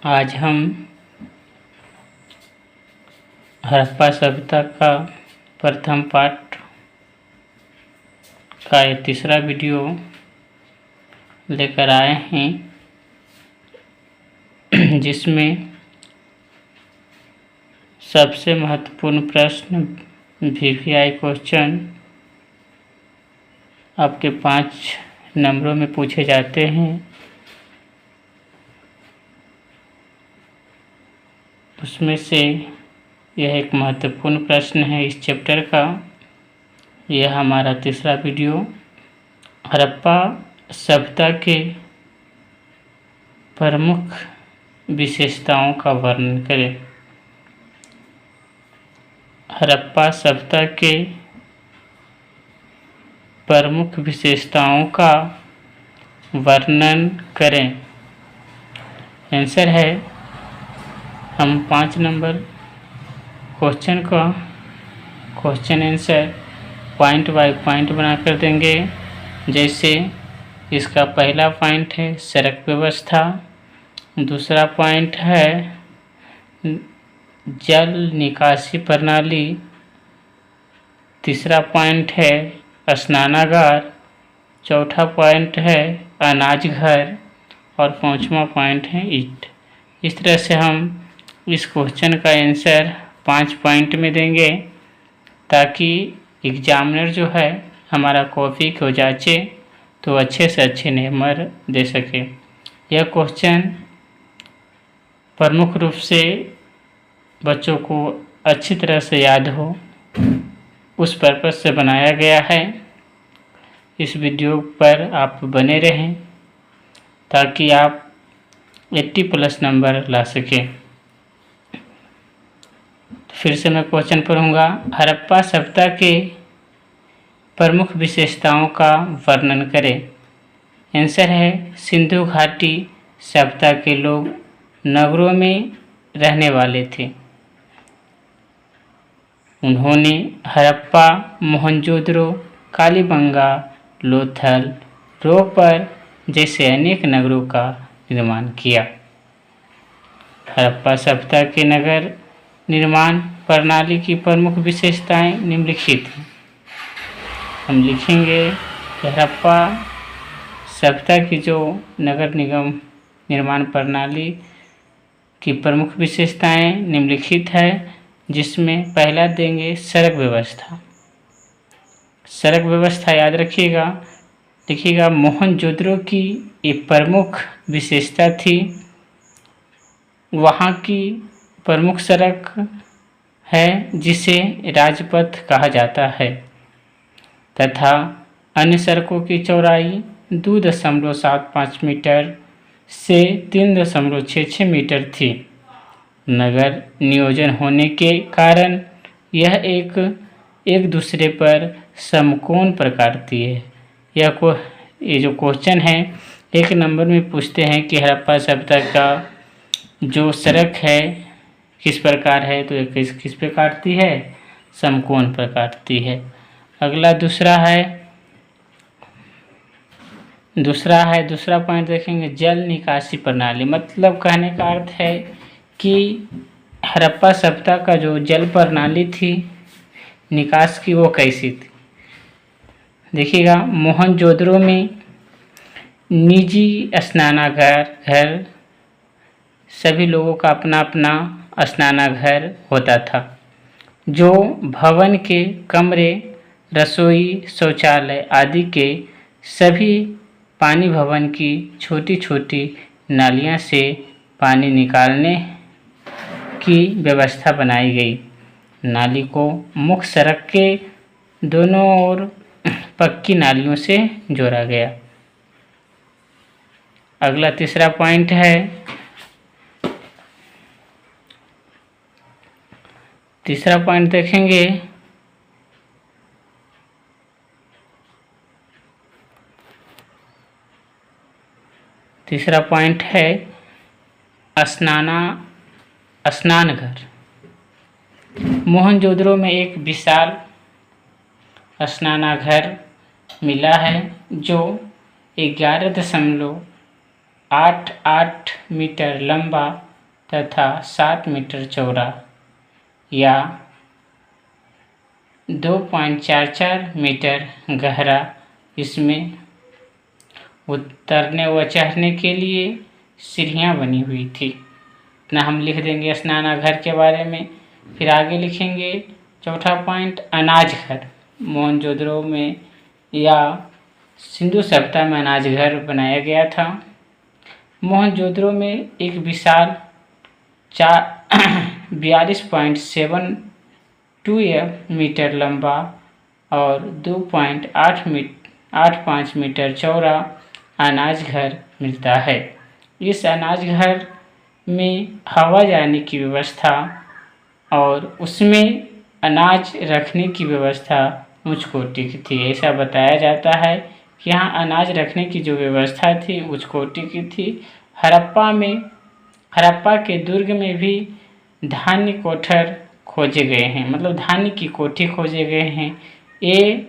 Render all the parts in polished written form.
आज हम हड़प्पा सभ्यता का प्रथम पाठ का ये तीसरा वीडियो लेकर आए हैं, जिसमें सबसे महत्वपूर्ण प्रश्न वीवीआई क्वेश्चन आपके 5 नंबरों में पूछे जाते हैं। उसमें से यह एक महत्वपूर्ण प्रश्न है इस चैप्टर का। यह हमारा तीसरा वीडियो हड़प्पा सभ्यता के प्रमुख विशेषताओं का वर्णन करें। हड़प्पा सभ्यता के प्रमुख विशेषताओं का वर्णन करें। आंसर है, हम 5 नंबर क्वेश्चन का question answer point by point बना कर देंगे। जैसे इसका पहला पॉइंट है सड़क व्यवस्था, दूसरा पॉइंट है जल निकासी प्रणाली, तीसरा पॉइंट है स्नानागार, चौथा पॉइंट है अनाज घर और 5वां पॉइंट है ईंट। इस तरह से हम इस क्वेश्चन का आंसर 5 पॉइंट में देंगे, ताकि एग्जामिनर जो है हमारा कॉपी को जांचे तो अच्छे से अच्छे नंबर दे सके। यह क्वेश्चन प्रमुख रूप से बच्चों को अच्छी तरह से याद हो, उस पर्पज से बनाया गया है। इस वीडियो पर आप बने रहें ताकि आप 80+ नंबर ला सकें। फिर से मैं क्वेश्चन पढ़ूंगा। हड़प्पा सभ्यता के प्रमुख विशेषताओं का वर्णन करें। आंसर है, सिंधु घाटी सभ्यता के लोग नगरों में रहने वाले थे। उन्होंने हड़प्पा, मोहनजोदड़ो, कालीबंगा, लोथल, रोपर जैसे अनेक नगरों का निर्माण किया। हड़प्पा सभ्यता के नगर निर्माण प्रणाली की प्रमुख विशेषताएं निम्नलिखित हैं। हम लिखेंगे कि हड़प्पा सभ्यता की जो नगर निगम निर्माण प्रणाली की प्रमुख विशेषताएं निम्नलिखित है, जिसमें पहला देंगे सड़क व्यवस्था। सड़क व्यवस्था याद रखिएगा, देखिएगा मोहनजोदड़ो की एक प्रमुख विशेषता थी। वहाँ की प्रमुख सड़क है जिसे राजपथ कहा जाता है, तथा अन्य सड़कों की चौड़ाई 2.75 मीटर से 3.66 मीटर थी। नगर नियोजन होने के कारण यह एक दूसरे पर समकोण पर काटती है। ये जो क्वेश्चन है 1 नंबर में पूछते हैं कि हड़प्पा सभ्यता का जो सड़क है किस प्रकार है, तो किस पे काटती है, समकोण पर काटती है। अगला दूसरा पॉइंट देखेंगे जल निकासी प्रणाली। मतलब कहने का अर्थ है कि हड़प्पा सभ्यता का जो जल प्रणाली थी निकास की, वो कैसी थी। देखिएगा मोहनजोदड़ो में निजी स्नानागार सभी लोगों का अपना अपना स्नानागार होता था, जो भवन के कमरे, रसोई, शौचालय आदि के सभी पानी भवन की छोटी छोटी नालियां से पानी निकालने की व्यवस्था बनाई गई। नाली को मुख्य सड़क के दोनों ओर पक्की नालियों से जोड़ा गया। अगला तीसरा पॉइंट है, तीसरा पॉइंट देखेंगे तीसरा पॉइंट है स्नानघर। मोहनजोदड़ो में एक विशाल स्नानागार मिला है जो 11.88 मीटर लंबा तथा 7 मीटर चौड़ा या 2.44 मीटर गहरा। इसमें उतरने व चढ़ने के लिए सीढ़ियाँ बनी हुई थी। इतना हम लिख देंगे स्नानाघर के बारे में। फिर आगे लिखेंगे चौथा पॉइंट, अनाज घर। मोहनजोदड़ो में या सिंधु सभ्यता में अनाज घर बनाया गया था। मोहनजोदड़ो में एक विशाल 42.72 मीटर लंबा और 2.85 मीटर चौड़ा अनाज घर मिलता है। इस अनाज घर में हवा जाने की व्यवस्था और उसमें अनाज रखने की व्यवस्था उच्च कोटि की थी। ऐसा बताया जाता है कि यहाँ अनाज रखने की जो व्यवस्था थी उच्च कोटि की थी। हड़प्पा के दुर्ग में भी धान्य कोठर खोजे गए हैं, मतलब धान्य की कोठी खोजे गए हैं। ये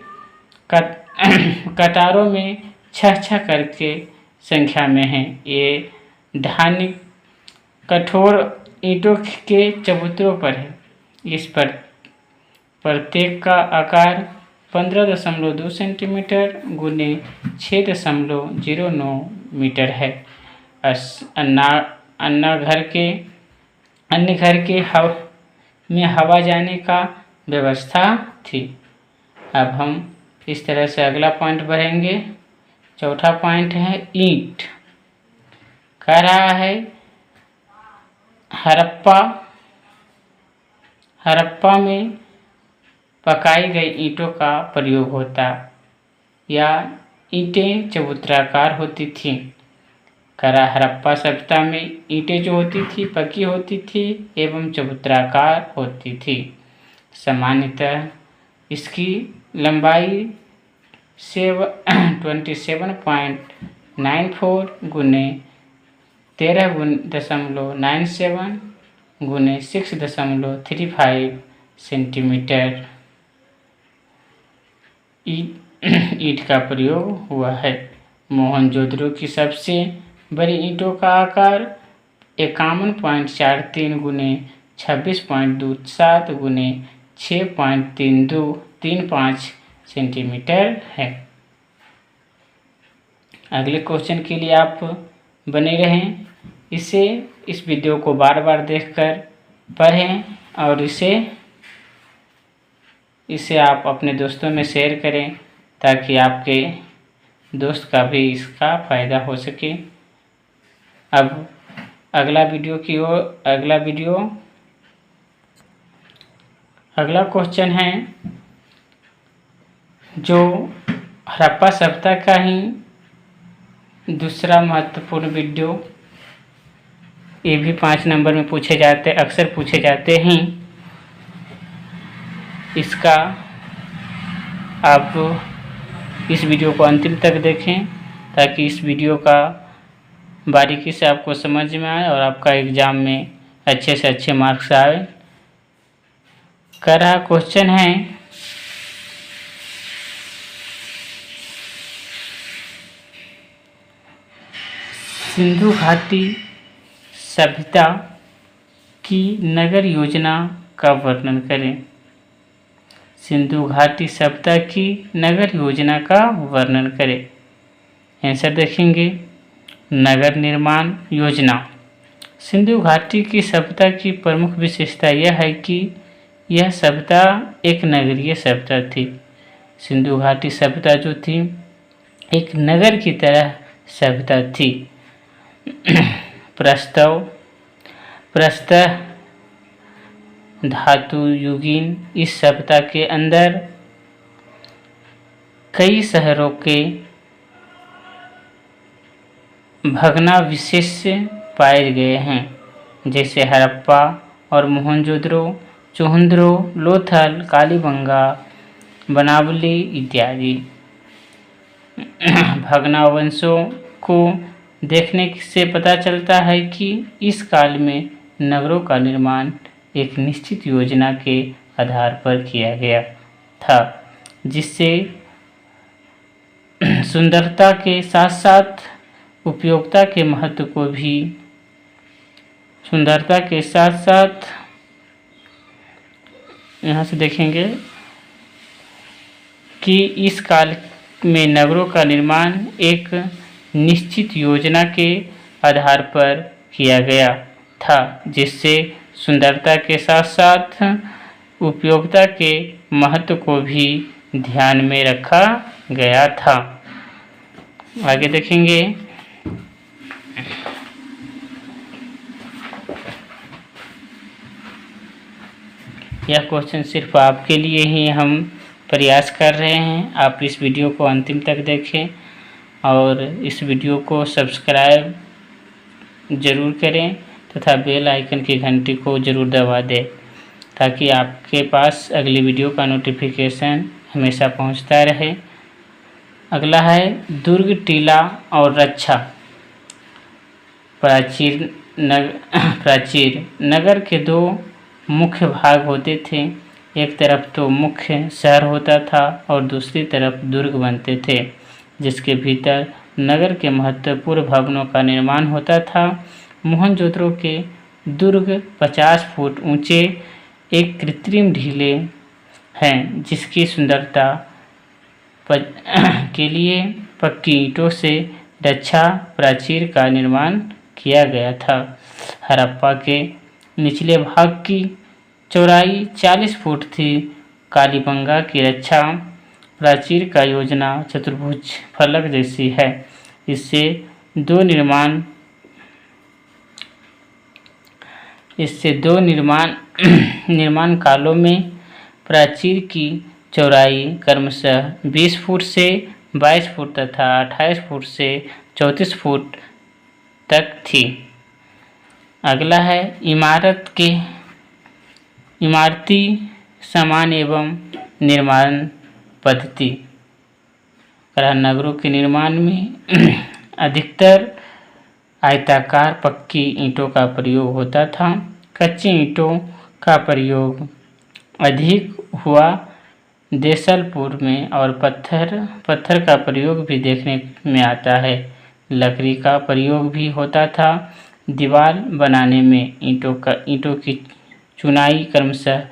कतारों में 6 करके संख्या में है। ये धान्य कठोर ईंटों के चबूतरों पर है। इस पर प्रत्येक का आकार 15.2 सेंटीमीटर गुने 6.09 मीटर है। अन्य घर के में हवा जाने का व्यवस्था थी। अब हम इस तरह से अगला पॉइंट बढ़ेंगे। चौथा पॉइंट है ईंट। कह रहा है हड़प्पा में पकाई गई ईंटों का प्रयोग होता या ईंटें चबूतराकार होती थीं। करा हड़प्पा सभ्यता में ईंटें जो होती थी पकी होती थी एवं चबूतराकार होती थी। सामान्यतः इसकी लंबाई 27.94 गुने 13.97 गुने 6.35 सेंटीमीटर ईंट का प्रयोग हुआ है। मोहनजोदड़ो की सबसे बड़ी ईंटों का आकार 51.43 गुने 26.27 गुने 6.3235 सेंटीमीटर है। अगले क्वेश्चन के लिए आप बने रहें। इस वीडियो को बार बार देखकर पढ़ें और इसे आप अपने दोस्तों में शेयर करें ताकि आपके दोस्त का भी इसका फ़ायदा हो सके। अब अगला क्वेश्चन है जो हड़प्पा सभ्यता का ही दूसरा महत्वपूर्ण वीडियो। ये भी 5 नंबर में अक्सर पूछे जाते हैं। इसका आप इस वीडियो को अंतिम तक देखें ताकि इस वीडियो का बारीकी से आपको समझ में आए और आपका एग्ज़ाम में अच्छे से अच्छे मार्क्स आए। कर रहा क्वेश्चन है सिंधु घाटी सभ्यता की नगर योजना का वर्णन करें। सिंधु घाटी सभ्यता की नगर योजना का वर्णन करें। आंसर देखेंगे नगर निर्माण योजना। सिंधु घाटी की सभ्यता की प्रमुख विशेषता यह है कि यह सभ्यता एक नगरीय सभ्यता थी। सिंधु घाटी सभ्यता जो थी एक नगर की तरह सभ्यता थी। प्रस्तः धातु युगीन इस सभ्यता के अंदर कई शहरों के भग्नावशेष पाए गए हैं, जैसे हड़प्पा और मोहनजोदड़ो, चोहुंद्रो, लोथल, कालीबंगा, बनावली इत्यादि। भग्नावशेषों को देखने से पता चलता है कि इस काल में नगरों का निर्माण एक निश्चित योजना के आधार पर किया गया था, जिससे सुंदरता के साथ साथ उपयोगिता के महत्व को भी सुंदरता के साथ साथ यहाँ से देखेंगे कि इस काल में नगरों का निर्माण एक निश्चित योजना के आधार पर किया गया था, जिससे सुंदरता के साथ साथ उपयोगिता के महत्व को भी ध्यान में रखा गया था। आगे देखेंगे यह क्वेश्चन सिर्फ आपके लिए ही हम प्रयास कर रहे हैं। आप इस वीडियो को अंतिम तक देखें और इस वीडियो को सब्सक्राइब ज़रूर करें तथा बेल आइकन की घंटी को ज़रूर दबा दें, ताकि आपके पास अगली वीडियो का नोटिफिकेशन हमेशा पहुंचता रहे। अगला है दुर्ग, टीला और रक्षा। प्राचीर नगर के दो मुख्य भाग होते थे। एक तरफ तो मुख्य शहर होता था और दूसरी तरफ दुर्ग बनते थे, जिसके भीतर नगर के महत्वपूर्ण भवनों का निर्माण होता था। मोहनजोदड़ो के दुर्ग 50 फुट ऊंचे एक कृत्रिम ढीले हैं, जिसकी सुंदरता के लिए पक्की ईंटों से रक्षा प्राचीर का निर्माण किया गया था। हड़प्पा के निचले भाग की चौड़ाई 40 फुट थी। कालीबंगा की रक्षा प्राचीर का योजना चतुर्भुज फलक जैसी है। इससे दो निर्माण कालों में प्राचीर की चौड़ाई क्रमशः 20 फुट से 22 फुट तथा 28 फुट से 34 फुट तक थी। अगला है इमारती सामान एवं निर्माण पद्धति। नगरों के निर्माण में अधिकतर आयताकार पक्की ईंटों का प्रयोग होता था। कच्ची ईंटों का प्रयोग अधिक हुआ देसलपुर में और पत्थर का प्रयोग भी देखने में आता है। लकड़ी का प्रयोग भी होता था। दीवार बनाने में ईंटों की चुनाई क्रमशः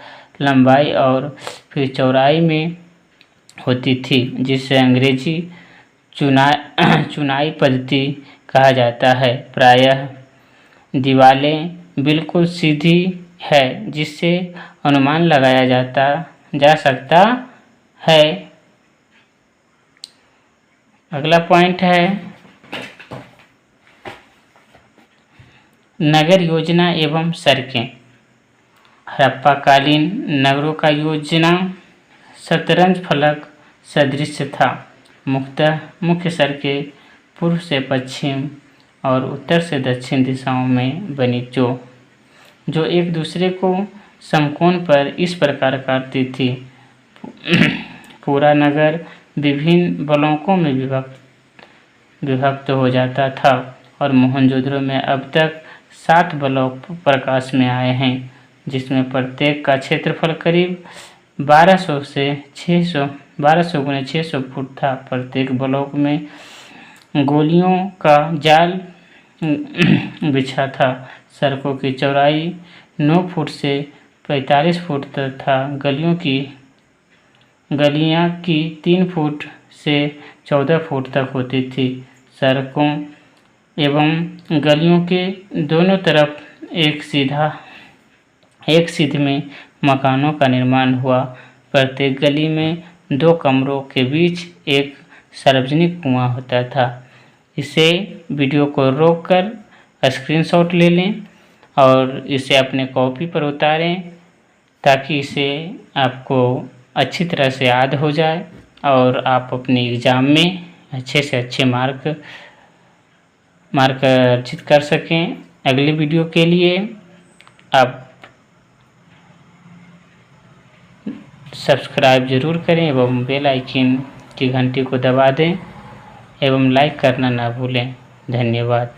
लंबाई और फिर चौड़ाई में होती थी, जिसे अंग्रेजी चुनाई पद्धति कहा जाता है। प्रायः दीवारें बिल्कुल सीधी है, जिससे अनुमान लगाया जा सकता है। अगला पॉइंट है नगर योजना एवं सड़कें। हड़प्पा कालीन नगरों का योजना शतरंज फलक सदृश था। मुख्य सड़कें पूर्व से पश्चिम और उत्तर से दक्षिण दिशाओं में बनी, जो एक दूसरे को समकोण पर इस प्रकार काटती थी। पूरा नगर विभिन्न ब्लॉकों में विभक्त हो जाता था और मोहनजोदड़ो में अब तक 7 ब्लॉक प्रकाश में आए हैं, जिसमें प्रत्येक का क्षेत्रफल करीब 1200 x 600 फुट था। प्रत्येक ब्लॉक में गोलियों का जाल बिछा था। सड़कों की चौड़ाई 9 फुट से 45 फुट तथा गलियां की 3 फुट से 14 फुट तक होती थी। सड़कों एवं गलियों के दोनों तरफ एक सीध में मकानों का निर्माण हुआ। प्रत्येक गली में 2 कमरों के बीच एक सार्वजनिक कुआं होता था। इसे वीडियो को रोककर स्क्रीनशॉट ले लें और इसे अपने कॉपी पर उतारें, ताकि इसे आपको अच्छी तरह से याद हो जाए और आप अपने एग्ज़ाम में अच्छे से अच्छे मार्क अर्जित कर सकें। अगली वीडियो के लिए आप सब्सक्राइब ज़रूर करें एवं बेल आइकन की घंटी को दबा दें एवं लाइक करना ना भूलें। धन्यवाद।